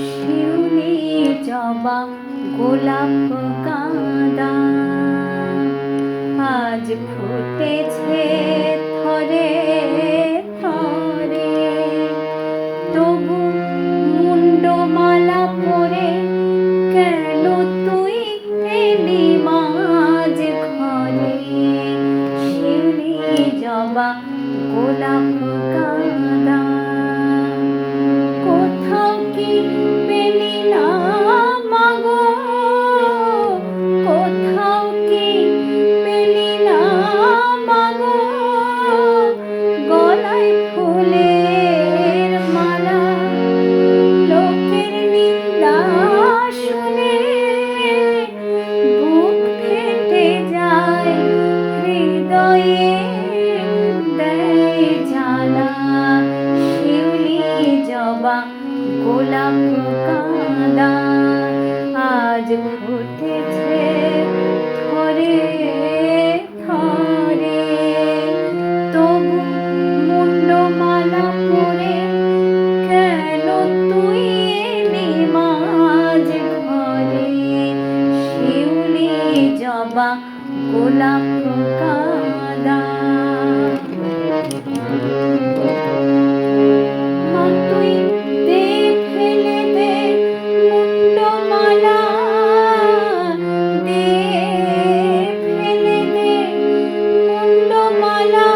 শিউলি জবা গোলাপ গাঁদা আজ ফুটেছে থরে থরে, তবু মুন্ডমালা পরে কেন তুই এলি মাঝ ঘরে? শিউলি জবা গোলাপ গাঁদা কোথাও কি পেলি না মাগো? কোথাও কি পেলি না মাগো? গলায় ফুলের মালা লোকের নিন্দা শুনে বুক ফেটে যায়, হৃদয়ে দেয় জ্বালা। শিউলি জবা গোলাপ গাঁদা আজ ফুটেছে থরে থরে, তবু মুন্ডমালা পরে কেন তুই এলি মাঝ ঘরে? শিউলি জবা গোলাপ গাঁদা মা তুই দে ফেলে দে মুন্ডমালা, দে ফেলে দে মুন্ডমালা,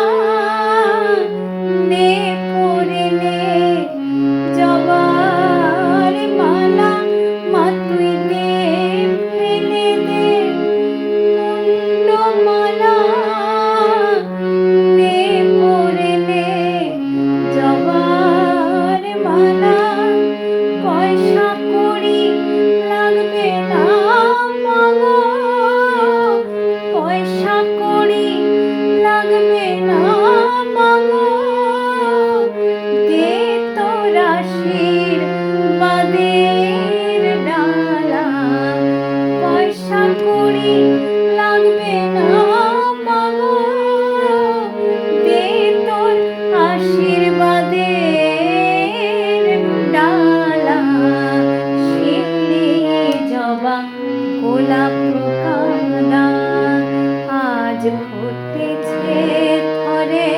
নে পরে নে জবার মালা। মা তুই দে ফেলে দে মুন্ডমালা, নে পরে নে জবার মালা। পয়সা কড়ি লাগবে না মাগো, পয়সা কড়ি লাগবে না মাগো, দে তোর আশীর্বাদের ডালা। পয়সা কড়ি লাগবে না মাগো, দে তোর আশীর্বাদের ডালা। শিউলি জবা গোলাপ গাঁদা আজ ফুটেছে থরে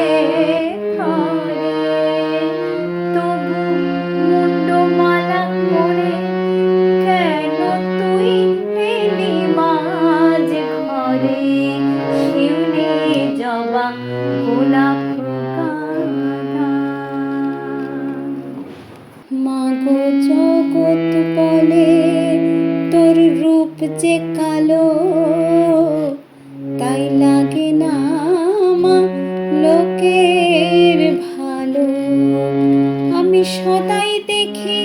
থরে, তবু মুন্ডমালা পরে কেন তুই এলি মাঝ ঘরে? শিউলি জবা গোলাপ গাঁদা। মাগো জগৎ বলে তোর রূপ যে কালো, তাই লাগে না মা লোকের ভালো। আমি সদাই দেখি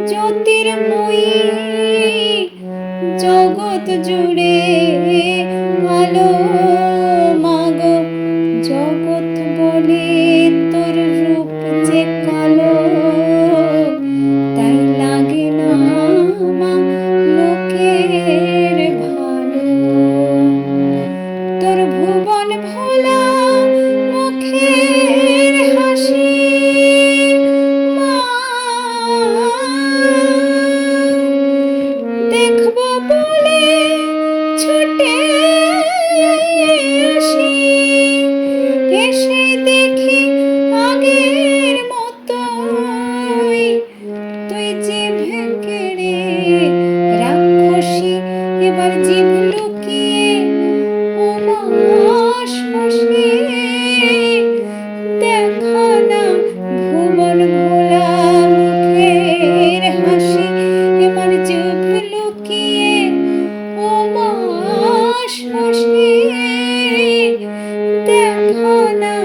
জ্যোতির্ময়ী জগৎ জুড়ে আলো। মাগো জগৎ বলে তোর রূপ যে কালো, তাই লাগে না মা লোকের ভালো। তোর ভুবন ভোলা মুখের হাসি মা দেখবো বলে ছুটে আসি, এসে দেখি আগের মতোই তুই জিভ কেড়ে রাক্ষসী এবার জিভ লুকিয়ে উমাস বসে। দেখা না ভুবন ভোলা মুখের হাসি, এবার জিভ লুকিয়ে উমাস বসে। দেখা না